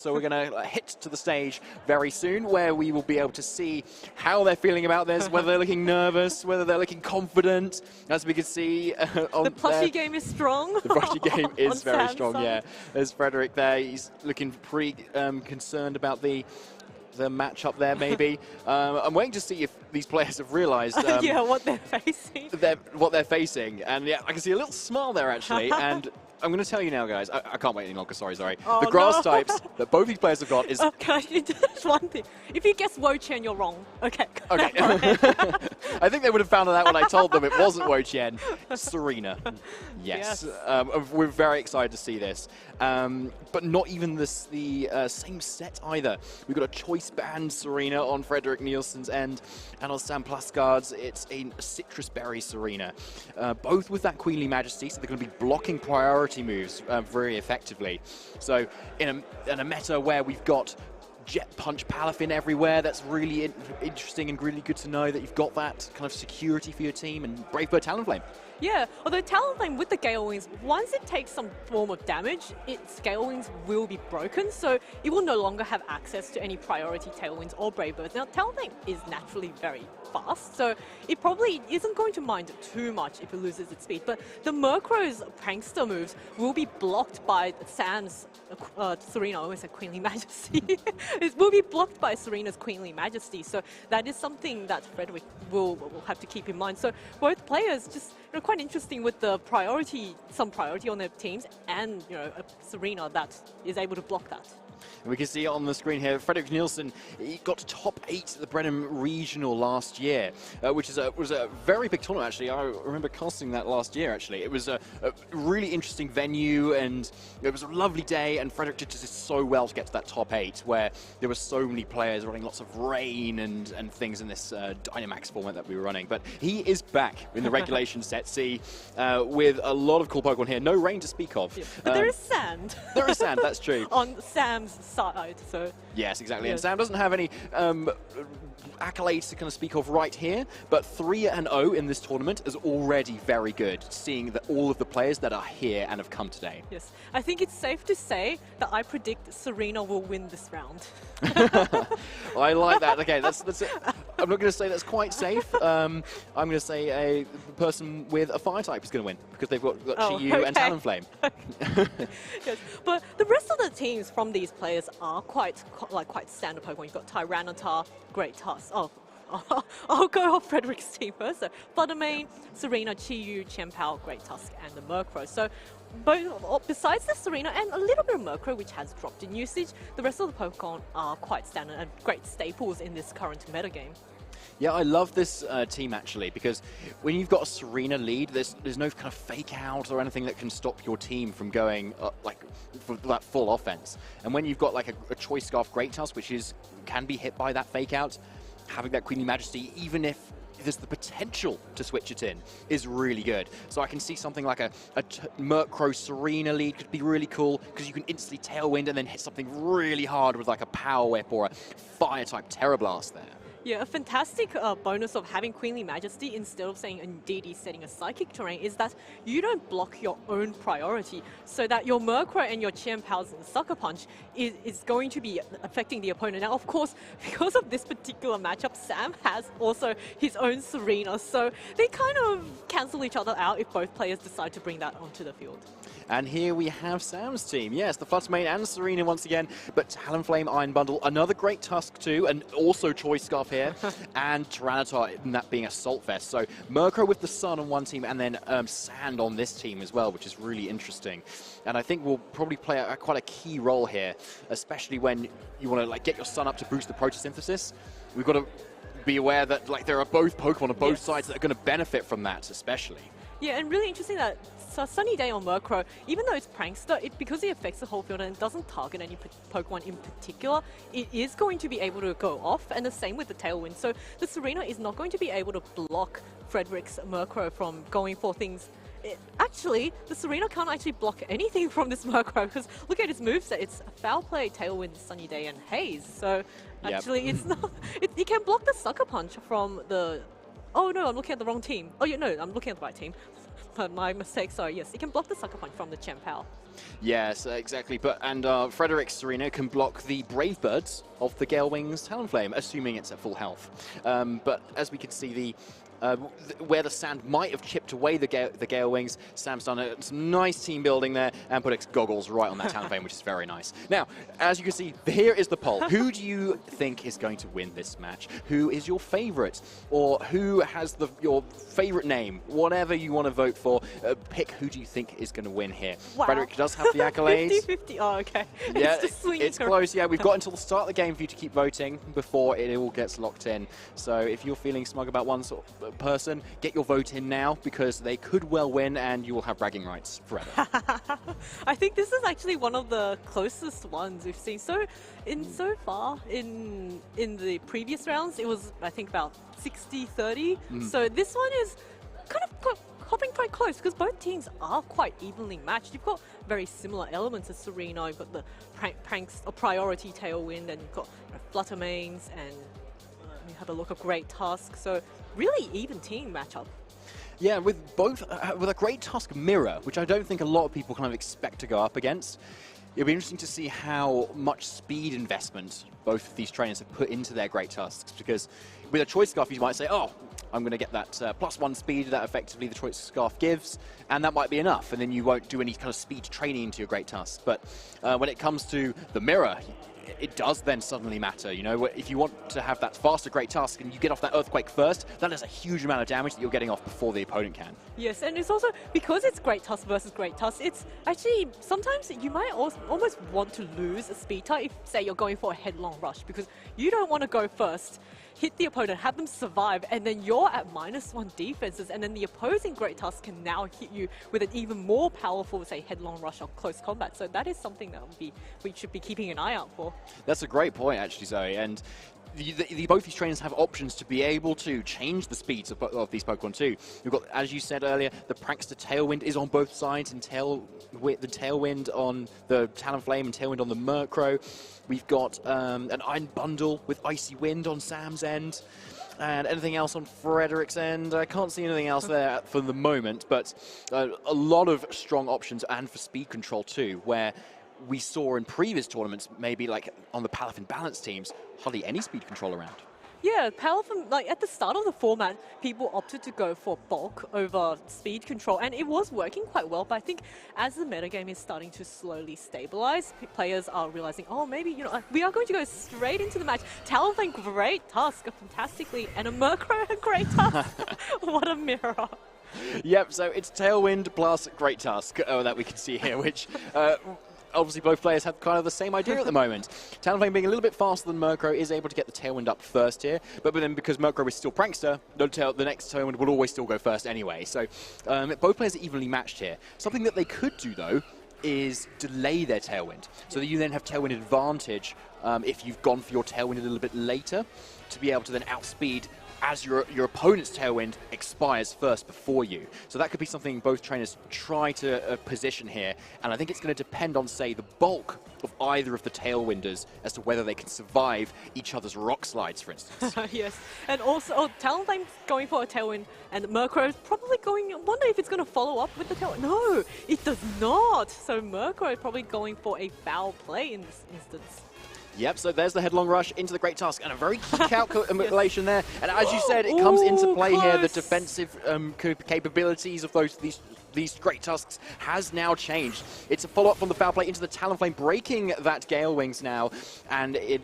So we're going to hit to the stage very soon where we will be able to see how they're feeling about this, whether they're looking nervous, whether they're looking confident. As we can see on the plushie game is strong. The plushie game is very Sam's strong, side. yeah. There's Frederik there. He's looking pretty concerned about the matchup there, maybe. I'm waiting to see if these players have realised yeah, what they're facing. What they're facing. And yeah, I can see a little smile there, actually. And I'm going to tell you now, guys. I can't wait any longer. Sorry. Oh, the grass no. types that both these players have got is... Okay, just one thing. If you guess Wo-Chien, you're wrong. Okay. Okay. I think they would have found out when I told them it wasn't Wo-Chien. Serena. Yes. We're very excited to see this. But not even the same set either. We've got a choice band Serena on Frederik Nielsen's end, and on Sam Plassgård's, it's a citrus berry Serena. Both with that Queenly Majesty, so they're going to be blocking priority moves very effectively. So in a meta where we've got Jet Punch Palafin everywhere, that's really interesting and really good to know that you've got that kind of security for your team, and Brave Bird Talonflame. Yeah, although Talonflame with the Gale Wings, once it takes some form of damage, its Gale Wings will be broken, so it will no longer have access to any priority Tailwinds or Brave Birds. Now, Talonflame is naturally very fast, so it probably isn't going to mind too much if it loses its speed, but the Murkrow's prankster moves will be blocked by Sam's Serena, I always said Queenly Majesty. It will be blocked by Serena's Queenly Majesty, so that is something that Frederik will have to keep in mind. So both players just quite interesting with the some priority on their teams, and Serena that is able to block that. And we can see on the screen here, Frederik Nielsen, he got to top 8 at the Brenham Regional last year, which was a very big tournament, actually. I remember casting that last year, actually. It was a really interesting venue, and it was a lovely day, and Frederik did just so well to get to that top 8, where there were so many players running lots of rain and things in this Dynamax format that we were running. But he is back in the regulation set C with a lot of cool Pokemon here. No rain to speak of. Yeah, but there is sand. There is sand, that's true. On Sam's side, so... Yes, exactly. Yes. And Sam doesn't have any accolades to kind of speak of right here, but 3-0 in this tournament is already very good, seeing that all of the players that are here and have come today. Yes, I think it's safe to say that I predict Serena will win this round. I like that. Okay, that's it. I'm not going to say that's quite safe. I'm going to say a person with a fire type is going to win, because they've got Chi-Yu and Talonflame. Yes, but the rest of the teams from these players are quite standard Pokemon. You've got Tyranitar, Great Tusk. Oh, I'll go off Frederik's team first. So Fluttermane, Serena, Chi-Yu, Chien-Pao, Great Tusk, and the Murkrow. So besides the Serena and a little bit of Murkrow, which has dropped in usage, the rest of the Pokemon are quite standard and great staples in this current metagame. Yeah, I love this team, actually, because when you've got a Serena lead, there's no kind of fake out or anything that can stop your team from going for that full offense. And when you've got like a Choice Scarf Great Tusk, which can be hit by that fake out, having that Queenly Majesty, even if there's the potential to switch it in, is really good. So I can see something like a Murkrow Serena lead could be really cool, because you can instantly Tailwind and then hit something really hard with like a Power Whip or a Fire-type Terra Blast there. Yeah, a fantastic bonus of having Queenly Majesty instead of saying DD setting a Psychic Terrain is that you don't block your own priority, so that your Murkrow and your Chien-Pao's Sucker Punch is going to be affecting the opponent. Now, of course, because of this particular matchup, Sam has also his own Serena, so they kind of cancel each other out if both players decide to bring that onto the field. And here we have Sam's team. Yes, the Fluttermane and Serena once again, but Talonflame Iron Bundle, another Great Tusk too, and also Choice Scarf here, and Tyranitar, that being Assault Vest. So Murkrow with the Sun on one team, and then Sand on this team as well, which is really interesting. And I think will probably play quite a key role here, especially when you want to get your Sun up to boost the Photosynthesis. We've got to be aware that there are both Pokemon on both sides that are going to benefit from that, especially. Yeah, and really interesting that Sunny Day on Murkrow, even though it's Prankster, because it affects the whole field and it doesn't target any Pokemon in particular, it is going to be able to go off, and the same with the Tailwind. So the Serena is not going to be able to block Frederik's Murkrow from going for things. Actually, the Serena can't actually block anything from this Murkrow, because look at its moveset. It's Foul Play, Tailwind, Sunny Day, and Haze. So actually, it's not. You can block the Sucker Punch from the... Oh no, I'm looking at the wrong team. Oh yeah, no, I'm looking at the right team. my mistake. Sorry. Yes, it can block the sucker punch from the Chen Pao. Yes, exactly. And Frederik Serena can block the Brave Birds of the Gale Wings Talonflame, assuming it's at full health. But as we can see, where the sand might have chipped away the Gale Wings, Sam's done some nice team building there and put its goggles right on that Talonflame, which is very nice. Now, as you can see, here is the poll. Who do you think is going to win this match? Who is your favourite? Or who has your favourite name? Whatever you want to vote for, pick who do you think is going to win here. Wow. Frederik does have the accolades. 50-50. Oh, okay. Yeah, it's close. Yeah, we've got until the start of the game for you to keep voting before it all gets locked in. So if you're feeling smug about one sort of person, get your vote in now because they could well win and you will have bragging rights forever. I think this is actually one of the closest ones we've seen. So far in the previous rounds, it was I think about 60-30. So this one is kind of hopping quite close because both teams are quite evenly matched. You've got very similar elements as Serena. You've got the pranks, a priority tailwind, and you've got flutter mains, and you have a look at Great Tusk. So really even team matchup. Yeah, with a Great Tusk mirror, which I don't think a lot of people kind of expect to go up against. It'll be interesting to see how much speed investment both of these trainers have put into their Great Tusks, because with a Choice Scarf you might say, oh, I'm going to get that +1 speed that effectively the Choice Scarf gives, and that might be enough, and then you won't do any kind of speed training into your Great Tusk. But when it comes to the mirror, it does then suddenly matter. You know, if you want to have that faster Great Tusk and you get off that Earthquake first, that is a huge amount of damage that you're getting off before the opponent can. Yes, and it's also, because it's Great Tusk versus Great Tusk, it's actually, sometimes you might almost want to lose a speed tie if, say, you're going for a headlong rush, because you don't want to go first, hit the opponent, have them survive, and then you're at -1 defenses, and then the opposing Great Tusk can now hit you with an even more powerful, say, headlong rush or close combat. So that is something that we should be keeping an eye out for. That's a great point, actually, Zoe. And both these trainers have options to be able to change the speeds of these Pokemon too. You've got, as you said earlier, the Prankster Tailwind is on both sides, and the Tailwind on the Talonflame and Tailwind on the Murkrow. We've got an Iron Bundle with Icy Wind on Sam's end. And anything else on Frederik's end? I can't see anything else there for the moment, but a lot of strong options, and for speed control too, where we saw in previous tournaments, maybe like on the Palafin Balance teams, hardly any speed control around. Yeah, Palafin, like at the start of the format, people opted to go for bulk over speed control, and it was working quite well. But I think as the metagame is starting to slowly stabilize, players are realizing, oh, maybe, you know, we are going to go straight into the match. Talonflame, Great Tusk, fantastically, and a Murkrow, Great Tusk. What a mirror. Yep, so it's Tailwind plus Great Tusk that we can see here, which obviously both players have kind of the same idea at the moment. Talonflame, being a little bit faster than Murkrow, is able to get the Tailwind up first here, but then because Murkrow is still Prankster, the next Tailwind will always still go first anyway. So both players are evenly matched here. Something that they could do, though, is delay their Tailwind, so that you then have Tailwind advantage if you've gone for your Tailwind a little bit later, to be able to then outspeed as your opponent's Tailwind expires first before you. So that could be something both trainers try to position here, and I think it's going to depend on, say, the bulk of either of the Tailwinders as to whether they can survive each other's rock slides, for instance. Yes, and also Talonflame's going for a Tailwind, and Murkrow is probably going, I wonder if it's going to follow up with the Tailwind. No, it does not. So Murkrow is probably going for a foul play in this instance. Yep, so there's the headlong rush into the Great Tusk, and a very key calculation there. And as you said, it comes into play here. The defensive capabilities of these Great Tusks has now changed. It's a follow-up from the foul play into the Talonflame, breaking that Gale Wings now, and it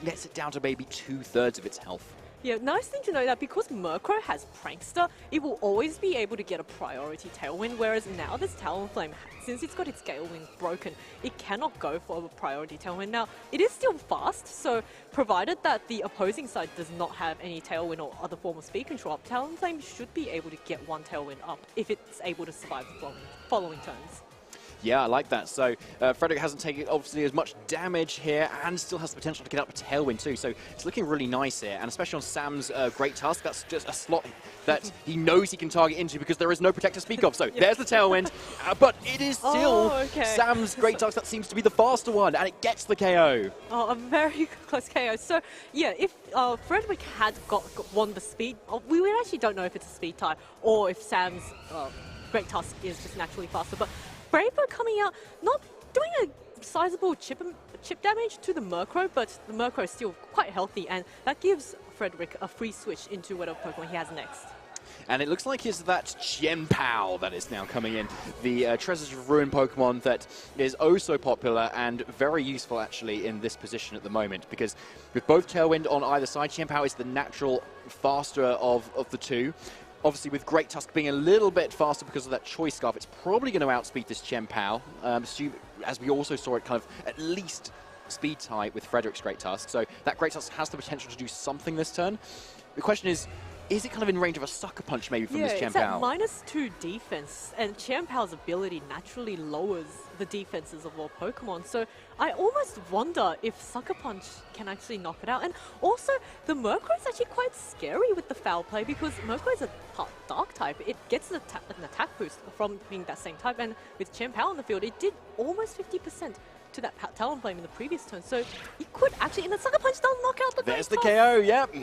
gets it down to maybe 2/3 of its health. Yeah, nice thing to know that because Murkrow has Prankster, it will always be able to get a priority Tailwind, whereas now this Talonflame, since it's got its Gale Wing broken, it cannot go for a priority Tailwind. Now, it is still fast, so provided that the opposing side does not have any Tailwind or other form of speed control up, Talonflame should be able to get one Tailwind up if it's able to survive the following turns. Yeah, I like that. So Frederik hasn't taken obviously as much damage here, and still has the potential to get up a Tailwind too. So it's looking really nice here, and especially on Sam's Great Tusk, that's just a slot that he knows he can target into because there is no protect to speak of. So there's the Tailwind, but it is still Sam's Great Tusk that seems to be the faster one, and it gets the KO. Oh, a very close KO. So yeah, if Frederik had won the speed, we actually don't know if it's a speed tie or if Sam's Great Tusk is just naturally faster. But Bravo coming out, not doing a sizable chip damage to the Murkrow, but the Murkrow is still quite healthy, and that gives Frederik a free switch into whatever Pokemon he has next. And it looks like it's that Chien-Pao that is now coming in. The Treasures of Ruin Pokemon that is oh so popular and very useful actually in this position at the moment, because with both Tailwind on either side, Chien-Pao is the natural faster of the two. Obviously, with Great Tusk being a little bit faster because of that Choice Scarf, it's probably going to outspeed this Chien-Pao, as we also saw it kind of at least speed tie with Frederik's Great Tusk. So that Great Tusk has the potential to do something this turn. The question is it kind of in range of a Sucker Punch maybe from this Chien-Pao? Yeah, it's at -2 defense, and Chien-Pao's ability naturally lowers the defenses of all Pokemon. So I almost wonder if Sucker Punch can actually knock it out. And also, the Murkrow is actually quite scary with the foul play, because Murkrow is a Dark type. It gets an attack boost from being that same type, and with Chien-Pao on the field, it did almost 50% to that Talonflame in the previous turn. So it could actually, and the Sucker Punch does knock out the Great Tusk. There's the KO, yep.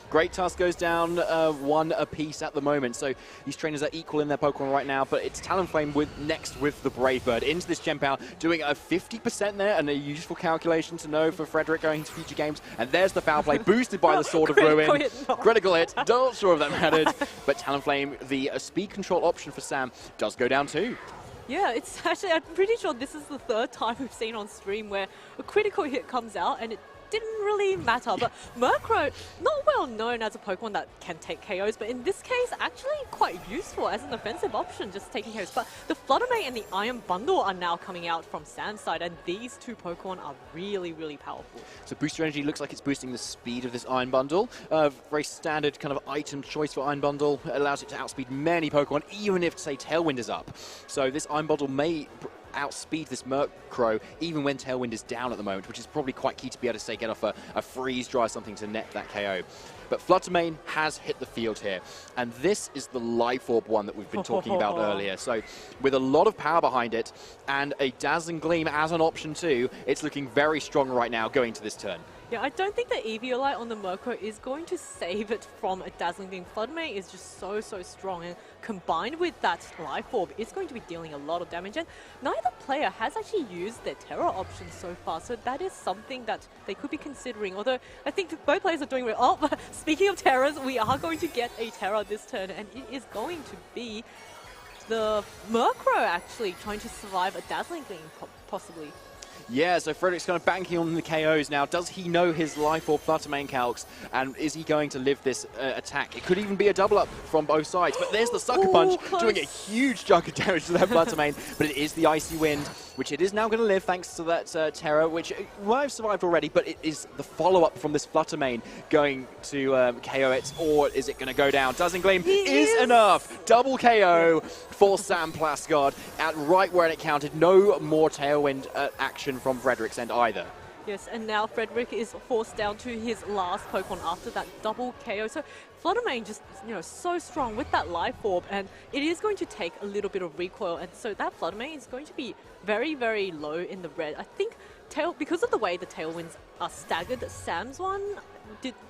Great Tusk goes down 1 apiece at the moment. So these trainers are equal in their Pokemon right now, but it's Talonflame next with the Brave Bird into this Chien-Pao, doing a 50% there, and a useful calculation to know for Frederik going into future games. And there's the foul play, boosted by the Sword of Ruin. Critical hit, not sure if that mattered. But Talonflame, the speed control option for Sam, does go down too. Yeah, it's actually, I'm pretty sure this is the 3rd time we've seen on stream where a critical hit comes out and it didn't really matter. But Murkrow, not well known as a Pokemon that can take KOs, but in this case, actually quite useful as an offensive option, just taking KOs. But the Fluttermane and the Iron Bundle are now coming out from Sam's side, and these two Pokemon are really, really powerful. So Booster Energy looks like it's boosting the speed of this Iron Bundle. Very standard kind of item choice for Iron Bundle. It allows it to outspeed many Pokemon, even if, say, Tailwind is up. So this Iron Bundle may outspeed this Murkrow even when Tailwind is down at the moment, which is probably quite key to be able to, say, get off a freeze dry, something to net that KO. But Fluttermane has hit the field here, and this is the Life Orb one that we've been talking about earlier. So with a lot of power behind it and a Dazzling Gleam as an option too, it's looking very strong right now going to this turn. Yeah, I don't think the Eviolite on the Murkrow is going to save it from a Dazzling Gleam. Fluttermane is just so strong, and combined with that Life Orb, it's going to be dealing a lot of damage. And neither player has actually used their Terra option so far, so that is something that they could be considering. Although I think both players are doing well. Oh, speaking of Terras, we are going to get a Terra this turn, and it is going to be the Murkrow actually trying to survive a Dazzling Gleam, possibly. Yeah, so Frederik's kind of banking on the KOs now. Does he know his Life Orb Fluttermane calcs? And is he going to live this attack? It could even be a double up from both sides. But there's the Sucker Punch doing a huge chunk of damage to that Fluttermane. But it is the Icy Wind, which it is now going to live thanks to that Terra, which might have survived already. But it is the follow-up from this Fluttermane going to KO it. Or is it going to go down? Dazzling Gleam is enough. Double KO for Sam Plassgård at right where it counted. No more Tailwind action from Frederik's end either. Yes, and now Frederik is forced down to his last Pokemon after that double KO. So Fluttermane just, so strong with that Life Orb, and it is going to take a little bit of recoil, and so that Fluttermane is going to be very, very low in the red. I think because of the way the Tailwinds are staggered, Sam's one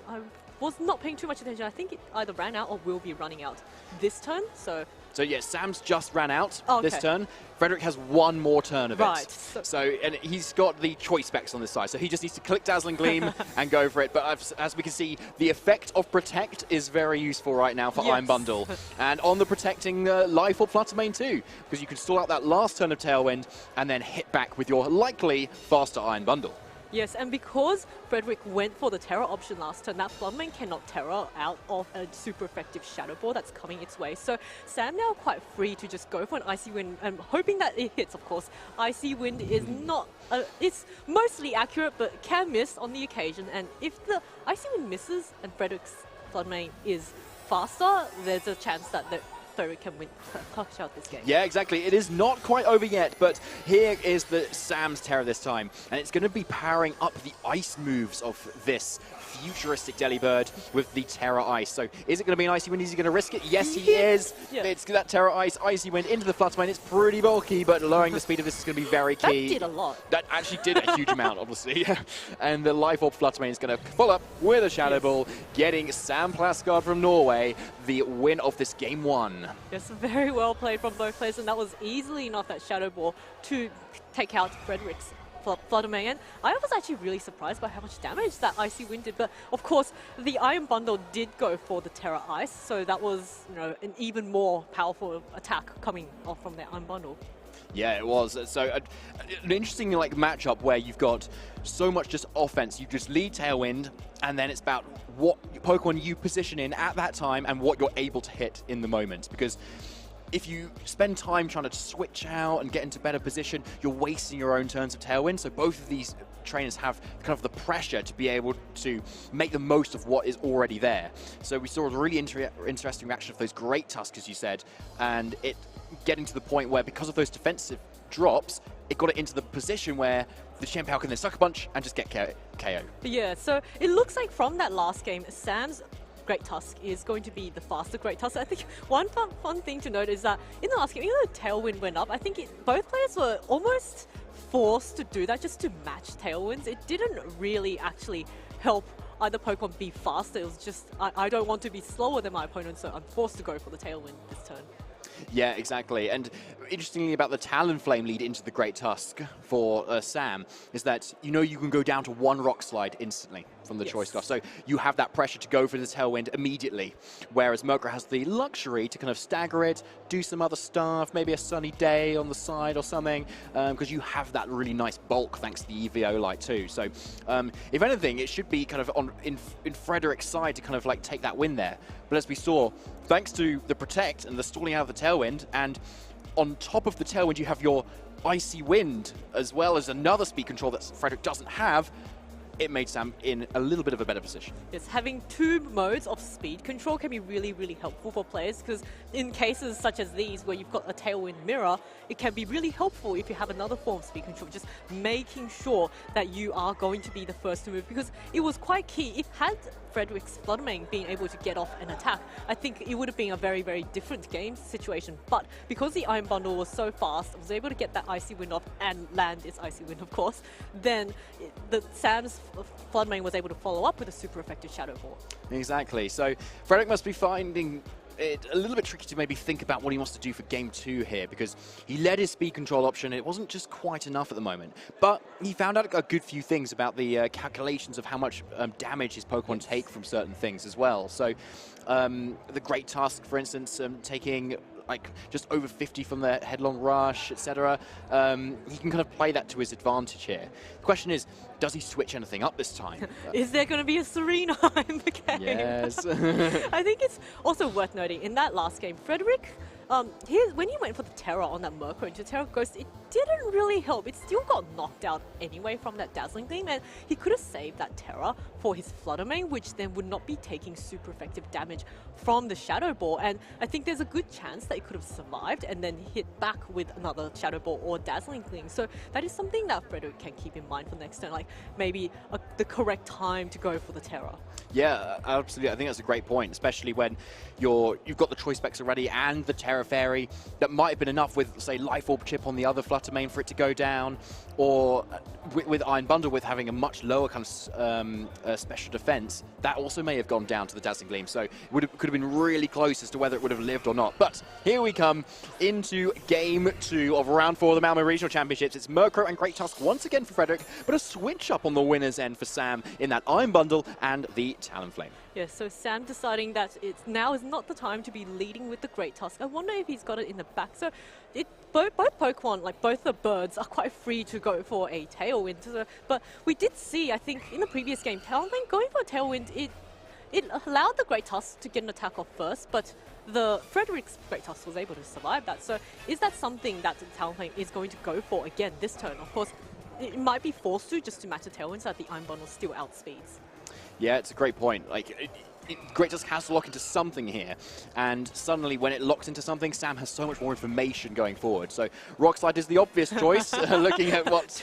I was not paying too much attention. I think it either ran out or will be running out this turn. So yeah, Sam's just ran out this turn. Frederik has one more turn of it. And he's got the choice specs on this side, so he just needs to click Dazzling Gleam and go for it. But as we can see, the effect of Protect is very useful right now for Iron Bundle. And on the protecting Life Orb Fluttermane too, because you can stall out that last turn of Tailwind and then hit back with your likely faster Iron Bundle. Yes, and because Frederik went for the Terra option last turn, that Fluttermane cannot Terra out of a super effective Shadow Ball that's coming its way. So Sam now quite free to just go for an Icy Wind, and hoping that it hits, of course. Icy Wind is not, it's mostly accurate, but can miss on the occasion. And if the Icy Wind misses and Frederik's Fluttermane is faster, there's a chance that Frederik can clutch out this game. Yeah, exactly. It is not quite over yet, but here is the Sam's Terra this time, and it's going to be powering up the ice moves of this futuristic Delibird with the Terra Ice. So is it going to be an Icy Wind? Is he going to risk it? Yes, he is. Yeah. It's that Terra Ice, Icy Wind into the Fluttermane. It's pretty bulky, but lowering the speed of this is going to be very key. That did a lot. That actually did a huge amount, obviously. And the Life Orb Fluttermane is going to follow up with a Shadow Ball, getting Sam Plassgård from Norway the win of this game 1. Yes, very well played from both players, and that was easily enough that Shadow Ball to take out Frederik's Fluttermane. And I was actually really surprised by how much damage that Icy Wind did, but of course the Iron Bundle did go for the Terra Ice, so that was, you know, an even more powerful attack coming off from the Iron Bundle. Yeah, it was. So an interesting like matchup where you've got so much just offense. You just lead Tailwind, and then it's about what Pokemon you position in at that time and what you're able to hit in the moment. Because if you spend time trying to switch out and get into better position, you're wasting your own turns of Tailwind. So both of these trainers have kind of the pressure to be able to make the most of what is already there. So we saw a really interesting reaction of those Great Tusks, as you said, and it getting to the point where, because of those defensive drops, it got it into the position where the Chien-Pao can then Sucker Punch and just get KO. Yeah, so it looks like from that last game, Sam's Great Tusk is going to be the faster Great Tusk. I think one fun thing to note is that in the last game, even though Tailwind went up, I think both players were almost forced to do that just to match Tailwinds. It didn't really actually help either Pokemon be faster. It was just, I don't want to be slower than my opponent, so I'm forced to go for the Tailwind this turn. Yeah, exactly. And interestingly about the Talonflame lead into the Great Tusk for Sam is that you can go down to one Rock Slide instantly from the choice stuff. So you have that pressure to go for the Tailwind immediately, whereas Murkrow has the luxury to kind of stagger it, do some other stuff, maybe a sunny day on the side or something, because you have that really nice bulk thanks to the EVO light too. So if anything, it should be kind of in Frederik's side to kind of like take that win there. But as we saw, thanks to the Protect and the stalling out of the Tailwind, and on top of the Tailwind you have your Icy Wind, as well as another speed control that Frederik doesn't have, it made Sam in a little bit of a better position. Yes, having two modes of speed control can be really, really helpful for players, because in cases such as these where you've got a Tailwind mirror, it can be really helpful if you have another form of speed control, just making sure that you are going to be the first to move, because it was quite key. If had Frederik's Fluttermane being able to get off an attack, I think it would have been a very, very different game situation. But because the Iron Bundle was so fast, it was able to get that Icy Wind off and land its Icy Wind, of course, then Sam's Fluttermane was able to follow up with a super effective Shadow Ball. Exactly. So Frederik must be finding it a little bit tricky to maybe think about what he wants to do for game 2 here, because he led his speed control option. It wasn't just quite enough at the moment, but he found out a good few things about the calculations of how much damage his Pokemon take from certain things as well. So the Great Tusk, for instance, taking like just over 50 from the Headlong Rush, etc. He can kind of play that to his advantage here. The question is, does he switch anything up this time? Is there going to be a Serena in the game? Yes. I think it's also worth noting, in that last game, Frederik, when he went for the Terra on that Murkrow into Terra Ghost, it didn't really help. It still got knocked out anyway from that Dazzling Gleam, and he could have saved that Terra for his Fluttermane, which then would not be taking super effective damage from the Shadow Ball. And I think there's a good chance that it could have survived and then hit back with another Shadow Ball or Dazzling Gleam. So that is something that Frederik can keep in mind for next turn, like maybe the correct time to go for the Terra. Yeah, absolutely. I think that's a great point, especially when you've got the Choice Specs already and the Terra Fairy. That might have been enough with, say, Life Orb Chip on the other Fluttermane for it to go down, or with Iron Bundle with having a much lower kind of special defense. That also may have gone down to the Dazzling Gleam, so it could have been really close as to whether it would have lived or not. But here we come into game 2 of round 4 of the Malmö Regional Championships. It's Murkrow and Great Tusk once again for Frederik, but a switch up on the winner's end for Sam in that Iron Bundle and the Talonflame. Yeah, so Sam deciding that now is not the time to be leading with the Great Tusk. I wonder if he's got it in the back. So both Pokemon, like both the birds, are quite free to go for a Tailwind. So, but we did see, I think, in the previous game, Talonflame going for a Tailwind, it allowed the Great Tusk to get an attack off first, but the Frederik's Great Tusk was able to survive that. So is that something that the Talonflame is going to go for again this turn? Of course, it might be forced to just to match a Tailwind so that the Iron Bundle still outspeeds. Yeah, it's a great point. Like, Great Tusk has to lock into something here, and suddenly when it locks into something, Sam has so much more information going forward. So Rock Slide is the obvious choice, looking at what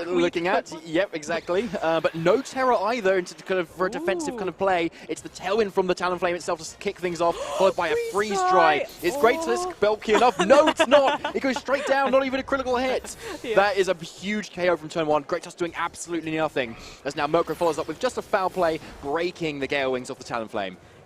looking at. Yep, exactly. But no Terror either for a defensive kind of play. It's the Tailwind from the Talonflame itself to kick things off, followed by a Freeze Dry. Is Great Tusk bulky enough? No, it's not. It goes straight down, not even a critical hit. Yeah. That is a huge KO from turn 1. Great Tusk doing absolutely nothing, as now Murkrow follows up with just a foul play, breaking the Gale Wings off the Talonflame.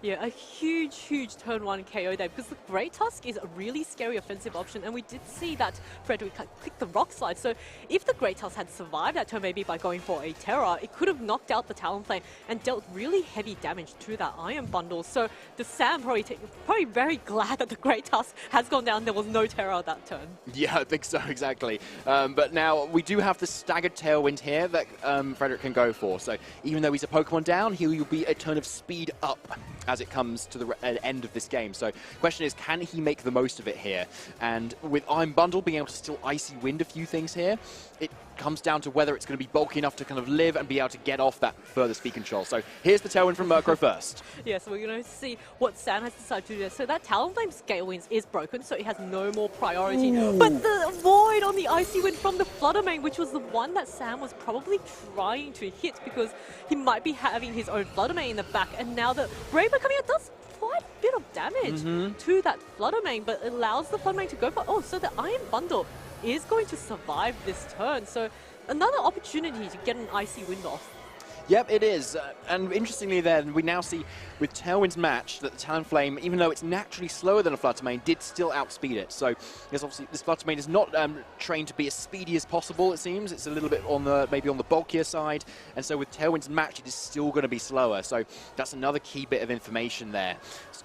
Yeah, a huge turn 1 KO there, because the Great Tusk is a really scary offensive option, and we did see that Frederik clicked the Rock Slide. So if the Great Tusk had survived that turn, maybe by going for a Terror, it could have knocked out the Talonflame and dealt really heavy damage to that Iron Bundle. So the Sam probably very glad that the Great Tusk has gone down. There was no Terror that turn. Yeah, I think so, exactly. But now we do have the staggered Tailwind here that Frederik can go for. So even though he's a Pokemon down, he will be a turn of speed up as it comes to the end of this game. So question is, can he make the most of it here? And with Iron Bundle being able to still Icy Wind a few things here, it comes down to whether it's going to be bulky enough to kind of live and be able to get off that further speed control. So here's the Tailwind from Murkrow first. Yeah, so we're going to see what Sam has decided to do there. So that Talonflame's Gale Winds is broken, so it has no more priority. Ooh. But the Void on the Icy Wind from the Flutter Mane, which was the one that Sam was probably trying to hit, because he might be having his own Flutter Mane in the back. And now the Brave Bird coming out does quite a bit of damage to that Flutter Mane, but it allows the Flutter Mane to go for... Oh, so the Iron Bundle is going to survive this turn. So another opportunity to get an Icy Wind off. Yep, it is. And interestingly then, we now see with Tailwind's match that the Talonflame, even though it's naturally slower than a Flutter Mane, did still outspeed it. So there's obviously this Flutter Mane is not trained to be as speedy as possible, it seems. It's a little bit on the maybe on the bulkier side. And so with Tailwind's match, it is still going to be slower. So that's another key bit of information there.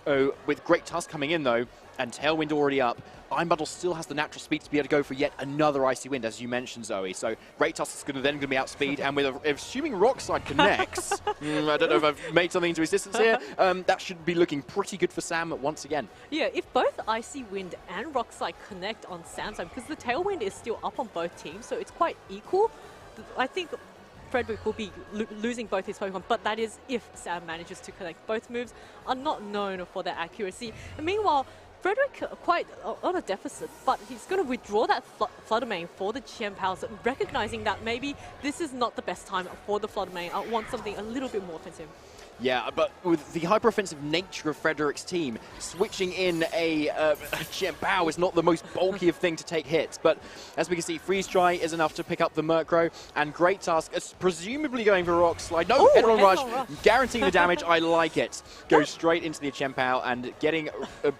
So with Great Tusk coming in though, and Tailwind already up, Iron Bundle still has the natural speed to be able to go for yet another Icy Wind, as you mentioned, Zoe. So Great Tusk is then going to be outspeed, and with assuming Rock Slide connects, I don't know if I've made something into existence here, that should be looking pretty good for Sam once again. Yeah, if both Icy Wind and Rock Slide connect on Sam's side, because the Tailwind is still up on both teams, so it's quite equal, I think Frederik will be losing both his Pokemon, but that is if Sam manages to connect. Both moves are not known for their accuracy. And meanwhile, Frederik quite on a deficit, but he's going to withdraw that Flutter Mane for the Chien Pals, recognizing that maybe this is not the best time for the Flutter Mane. I want something a little bit more offensive. Yeah, but with the hyper-offensive nature of Frederik's team, switching in a Chien Pao is not the most bulky of thing to take hits. But as we can see, Freeze Dry is enough to pick up the Murkrow, and Great Tusk is presumably going for Rock Slide. No, Head-on Rush, guaranteeing the damage. I like it. Goes straight into the Chien Pao and getting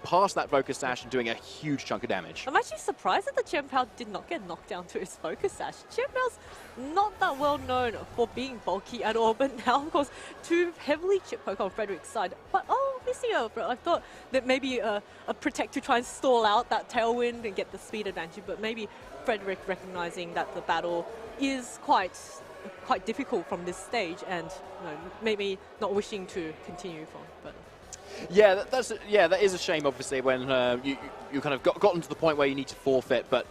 past that Focus Sash and doing a huge chunk of damage. I'm actually surprised that the Chien Pao did not get knocked down to his Focus Sash. Chien Pao's not that well known for being bulky at all, but now, of course, two heavily chipped Pokemon on Frederik's side. But I thought that maybe a Protect to try and stall out that Tailwind and get the speed advantage, but maybe Frederik recognizing that the battle is quite difficult from this stage, and maybe not wishing to continue from. But yeah, that is a shame, obviously, when you kind of gotten to the point where you need to forfeit. But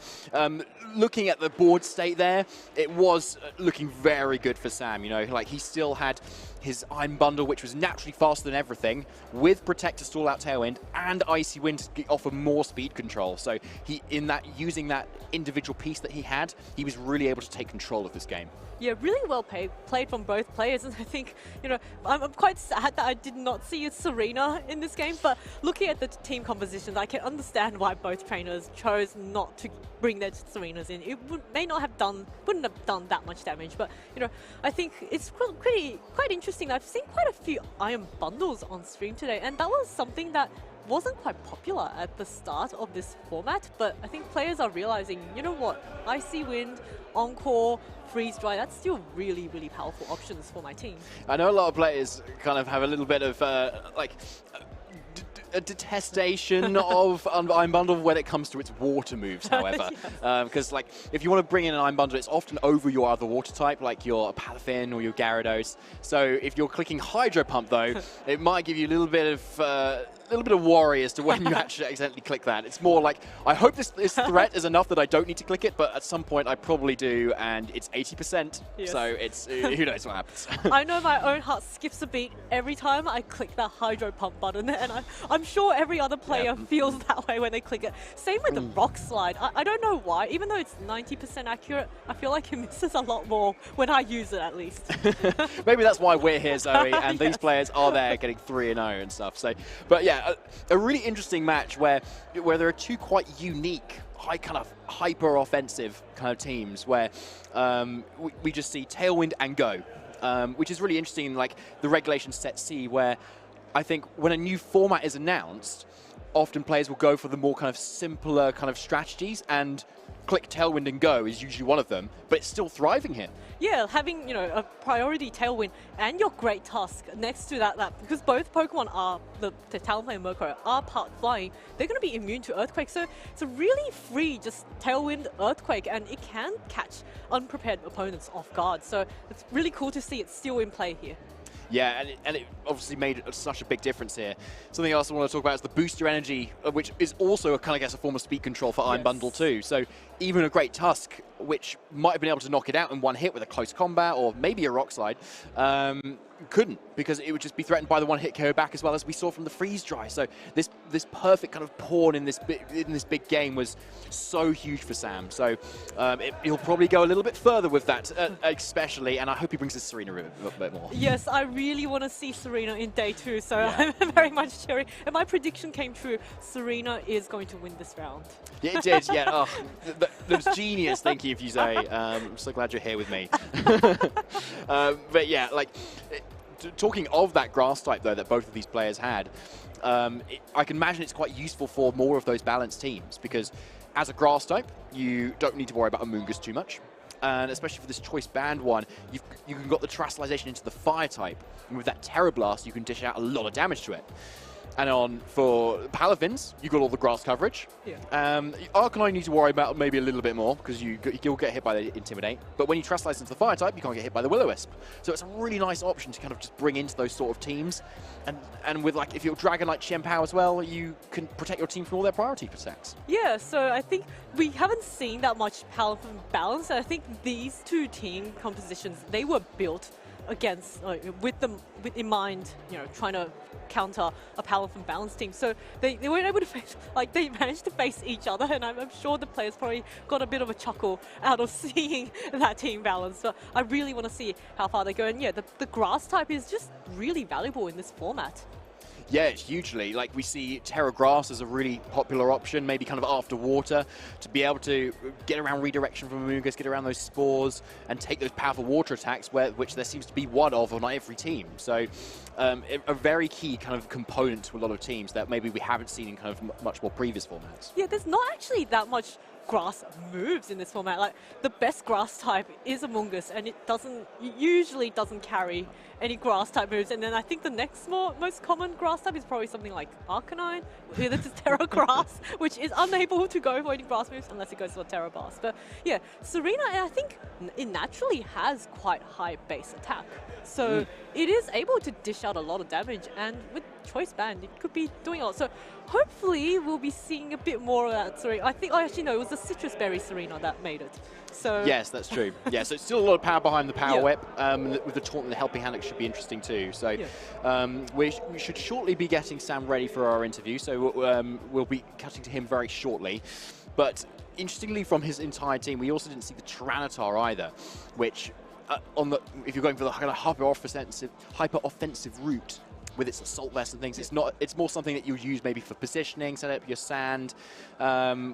looking at the board state there, it was looking very good for Sam. Like he still had his Iron Bundle, which was naturally faster than everything, with Protect to stall out Tailwind and Icy Wind to offer more speed control. So using that individual piece that he had, he was really able to take control of this game. Yeah, really well played from both players, and I think, I'm quite sad that I did not see Serena in this game, but looking at the team compositions, I can understand why both trainers chose not to bring their Serenas in. It wouldn't have done that much damage, but, I think it's quite interesting. I've seen quite a few Iron Bundles on stream today, and that was something that wasn't quite popular at the start of this format, but I think players are realizing, Icy Wind, Encore, Freeze Dry, that's still really, really powerful options for my team. I know a lot of players kind of have a little bit of a detestation of Iron Bundle when it comes to its water moves, however. Because if you want to bring in an Iron Bundle, it's often over your other water type, like your Palafin or your Gyarados. So if you're clicking Hydro Pump, though, it might give you a little bit of worry as to when you actually accidentally click that. It's more like, I hope this threat is enough that I don't need to click it, but at some point I probably do, and it's 80%, so it's who knows what happens. I know my own heart skips a beat every time I click the Hydro Pump button, and I'm sure every other player feels that way when they click it. Same with the Rock Slide. I don't know why, even though it's 90% accurate, I feel like it misses a lot more when I use it, at least. Maybe that's why we're here, Zoe, and these players are there getting 3-0 and stuff. So, but yeah, a really interesting match where there are two quite unique, kind of hyper-offensive kind of teams where we just see Tailwind and Go, which is really interesting, like the regulation set C, where I think when a new format is announced, often players will go for the more kind of simpler kind of strategies, and click Tailwind and go is usually one of them, but it's still thriving here. Yeah, having, you know, a priority Tailwind and your Great Tusk next to that because both Pokemon are, the Talonflame and Murkrow are part flying, they're going to be immune to Earthquake. So it's a really free just Tailwind Earthquake, and it can catch unprepared opponents off guard. So it's really cool to see it still in play here. Yeah, and it obviously made such a big difference here. Something else I want to talk about is the booster energy, which is also a form of speed control for Iron Bundle too. So even a Great Tusk, which might have been able to knock it out in one hit with a close combat or maybe a Rock Slide, couldn't, because it would just be threatened by the one-hit KO back, as well as we saw from the Freeze Dry. So this perfect kind of pawn in this big game was so huge for Sam. So he'll probably go a little bit further with that, especially, and I hope he brings his Serena a bit more. Yes, I really want to see Serena in day 2, so I'm very much cheering. And my prediction came true. Serena is going to win this round. Yeah, it did, yeah. Oh, that was genius, thank you, Fusey. I'm so glad you're here with me. But yeah, like, talking of that grass type, though, that both of these players had, I can imagine it's quite useful for more of those balanced teams, because as a grass type, you don't need to worry about Amoonguss too much. And especially for this choice band one, you've got the Terastallization into the fire type, and with that Terra Blast, you can dish out a lot of damage to it. And for Palafins, you've got all the grass coverage. Yeah. Arcanine you need to worry about maybe a little bit more, because you'll get hit by the Intimidate. But when you Terastallize into the fire type, you can't get hit by the Will-O-Wisp. So it's a really nice option to kind of just bring into those sort of teams. And with, like, if you're Dragonite Chien-Pao as well, you can protect your team from all their priority attacks. Yeah, so I think we haven't seen that much Palafin balance. I think these two team compositions, they were built against, with in mind, you know, trying to counter a Palafin balance team. So they weren't able to face, like, they managed to face each other, and I'm sure the players probably got a bit of a chuckle out of seeing that team balance. So I really want to see how far they go. And yeah, the grass type is just really valuable in this format. Yeah, hugely. Like, we see Terra Grass as a really popular option, maybe kind of after water, to be able to get around redirection from Amoonguss, get around those spores, and take those powerful water attacks, which there seems to be one of on every team. So a very key kind of component to a lot of teams that maybe we haven't seen in kind of much more previous formats. Yeah, there's not actually that much grass moves in this format. Like, the best grass type is Amoonguss, and it usually doesn't carry any grass type moves. And then I think the next most common grass type is probably something like Arcanine, with its Terra Grass, which is unable to go for any grass moves unless it goes for Terra Blast. But yeah, Serena, I think it naturally has quite high base attack. So it is able to dish out a lot of damage, and with Choice Band, it could be doing a lot. So hopefully we'll be seeing a bit more of that Serena. I think, actually no, it was the Citrus Berry Serena that made it. So yes, that's true. Yeah, so it's still a lot of power behind the Power Whip. With the Taunt and the Helping Hand, it should be interesting too. So we should shortly be getting Sam ready for our interview, so we'll be cutting to him very shortly. But interestingly, from his entire team, we also didn't see the Tyranitar either, which if you're going for the kind of hyper-offensive route with its Assault Vest and things, it's more something that you would use maybe for positioning, set up your sand,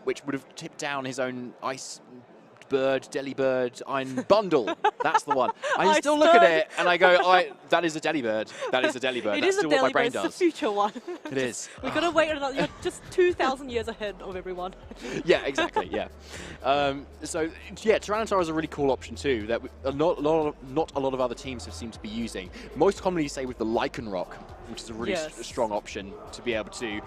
which would have tipped down his own Ice Bird, Delibird, Iron Bundle. That's the one. I still look at it and I go, that is a Delibird. That is a Delibird. That's still what my brain does. It's the future one. It is. We've got to wait another, you're just 2,000 years ahead of everyone. Yeah, exactly, yeah. So, yeah, Tyranitar is a really cool option too, that not a lot of other teams have seemed to be using. Most commonly, say, with the Lycanroc, which is a really strong option to be able to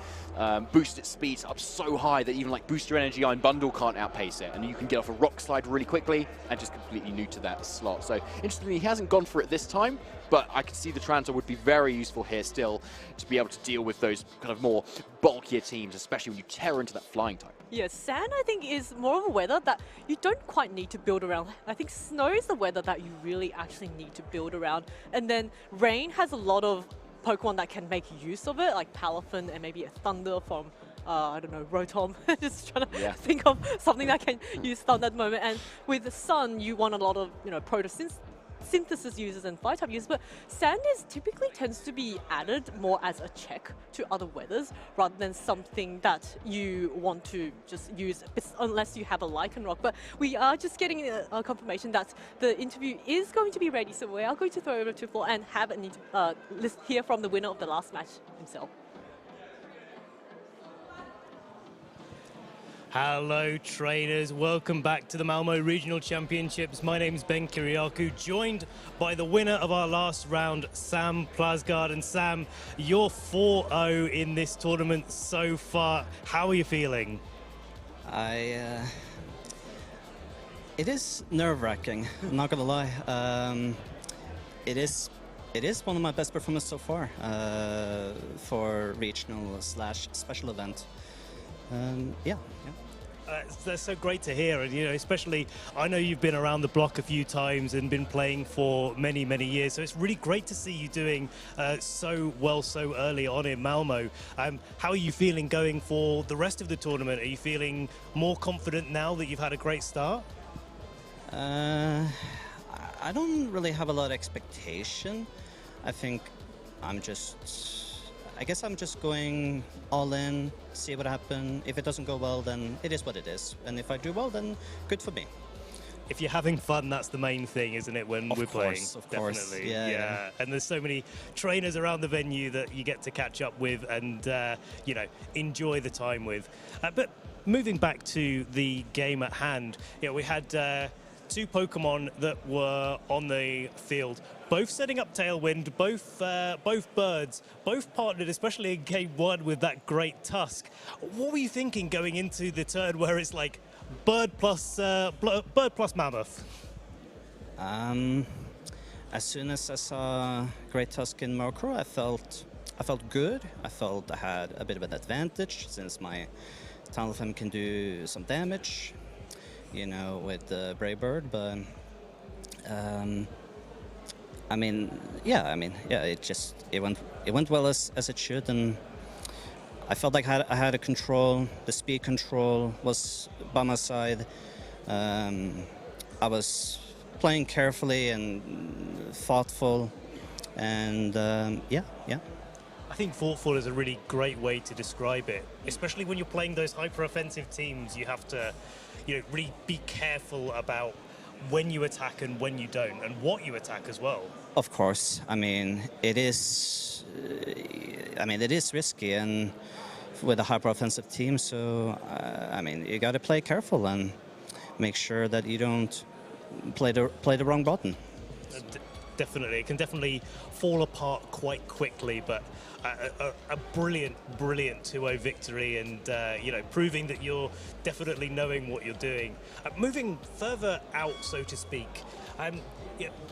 boost its speeds up so high that even like Booster Energy Iron Bundle can't outpace it, and you can get off a Rock Slide really quickly and just completely new to that slot. So interestingly, he hasn't gone for it this time, but I can see the Tyranitar would be very useful here still to be able to deal with those kind of more bulkier teams, especially when you tear into that flying type. Yeah, sand, I think, is more of a weather that you don't quite need to build around. I think snow is the weather that you really actually need to build around. And then rain has a lot of Pokemon that can make use of it, like Palafin and maybe a Thunder from, I don't know, Rotom. Just trying to think of something that can use Thunder at the moment. And with the Sun, you want a lot of, Protosynth synthesis users and fire type users, but sand is typically tends to be added more as a check to other weathers rather than something that you want to just use unless you have a lichen rock. But we are just getting a confirmation that the interview is going to be ready, so we are going to throw over to floor and have hear from the winner of the last match himself. Hello trainers, welcome back to the Malmö Regional Championships. My name is Ben Kiriakou, joined by the winner of our last round, Sam Plassgård. And Sam, you're 4-0 in this tournament so far. How are you feeling? It is nerve-wracking, I'm not gonna lie. It is one of my best performances so far for regional/special event. Yeah. That's so great to hear, and especially I know you've been around the block a few times and been playing for many years, so it's really great to see you doing so well so early on in Malmö. How are you feeling going for the rest of the tournament? Are you feeling more confident now that you've had a great start? I don't really have a lot of expectation. I guess I'm just going all in, see what happens. If it doesn't go well, then it is what it is. And if I do well, then good for me. If you're having fun, that's the main thing, isn't it, when we're playing? Of course. Definitely. Yeah. And there's so many trainers around the venue that you get to catch up with and, enjoy the time with. But moving back to the game at hand, we had two Pokemon that were on the field, both setting up Tailwind, both birds, both partnered, especially in game one with that great Tusk. What were you thinking going into the turn where it's like bird plus mammoth? As soon as I saw Great Tusk in Murkrow, I felt good. I felt I had a bit of an advantage since my Talonflame can do some damage, with the Brave Bird. But it went well as it should, and I felt like I had a control. The speed control was by my side. I was playing carefully and thoughtful, and yeah. I think thoughtful is a really great way to describe it, especially when you're playing those hyper-offensive teams. You have to, really be careful about when you attack and when you don't, and what you attack as well. Of course, it is risky, and with a hyper-offensive team, so you got to play careful and make sure that you don't play the wrong button. Definitely, it can definitely fall apart quite quickly, but a brilliant 2-0 victory, and proving that you're definitely knowing what you're doing. Moving further out, so to speak,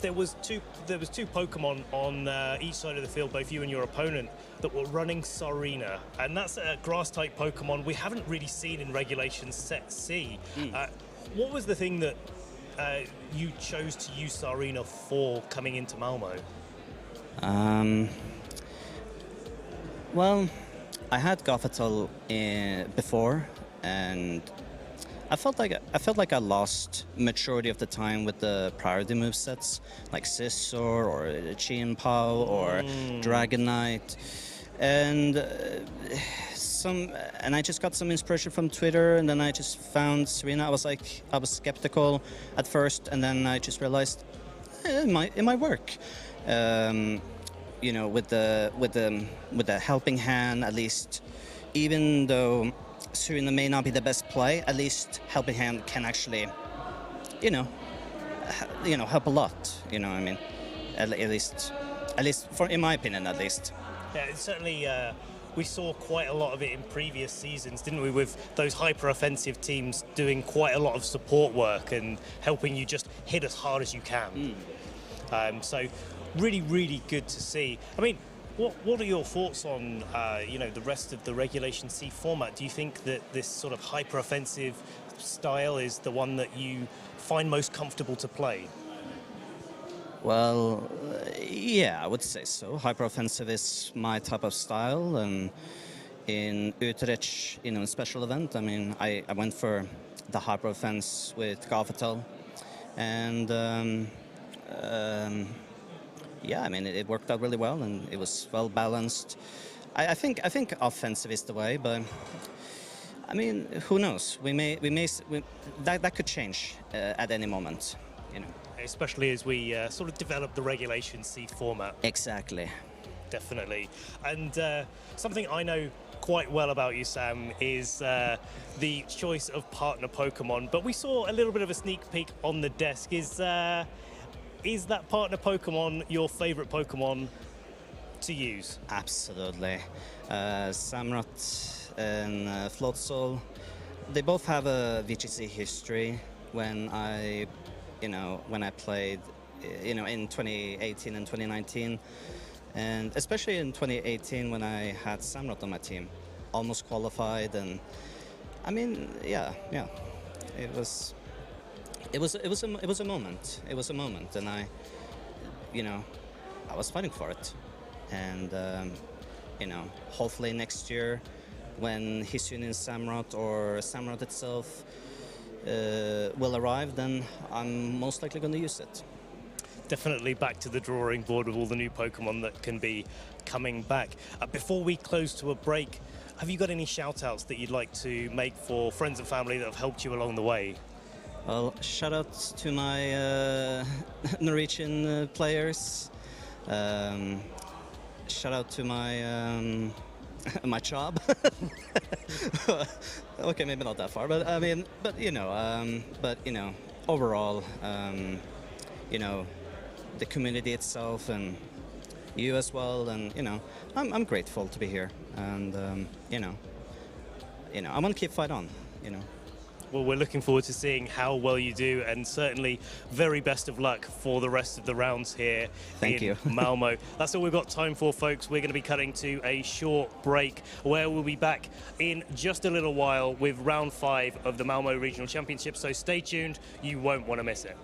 there was two Pokemon on each side of the field, both you and your opponent, that were running Sarina, and that's a grass-type Pokemon we haven't really seen in Regulation Set C. What was the thing that you chose to use Sarina for coming into Malmö? Well, I had Gothitelle before, and I felt like I lost majority of the time with the priority movesets like Scizor or Chien-Pao or Dragonite, and I just got some inspiration from Twitter, and then I just found Serena. I was skeptical at first, and then I just realized it might work. With the helping hand, at least, even though Serena may not be the best play, at least helping hand can actually, help a lot. At least in my opinion, at least. Yeah, it's certainly. We saw quite a lot of it in previous seasons, didn't we, with those hyper-offensive teams doing quite a lot of support work and helping you just hit as hard as you can. So really good to see. What are your thoughts on the rest of the Regulation C format? Do you think that this sort of hyper-offensive style is the one that you find most comfortable to play? Well, yeah, I would say so. Hyper-offensive is my type of style, and in Utrecht, special event, I went for the hyper-offense with Gothitelle, and yeah, I mean, it worked out really well, and it was well balanced. I think offensive is the way, but I mean, who knows? That could change at any moment, you know. Especially as we sort of develop the Regulation C format. Exactly. Definitely. And something I know quite well about you, Sam, is the choice of partner Pokemon. But we saw a little bit of a sneak peek on the desk. Is that partner Pokemon your favorite Pokemon to use? Absolutely. Samrat and Floatzel, they both have a VGC history. When I played, in 2018 and 2019, and especially in 2018 when I had Samrat on my team, almost qualified, and I mean, yeah, it was a moment. It was a moment, and I was fighting for it, and hopefully next year when Hisuian Samrat or Samrat itself will arrive, then I'm most likely going to use it. Definitely back to the drawing board with all the new Pokemon that can be coming back. Before we close to a break, have you got any shout-outs that you'd like to make for friends and family that have helped you along the way? Well, shout out to my Norwegian players. Shout out to my my job. Okay, maybe not that far, but I mean, overall, the community itself and you as well, and I'm grateful to be here, and I want to keep fight on, Well, we're looking forward to seeing how well you do, and certainly very best of luck for the rest of the rounds here in Malmö. That's all we've got time for, folks. We're going to be cutting to a short break where we'll be back in just a little while with round 5 of the Malmö Regional Championship, so stay tuned. You won't want to miss it.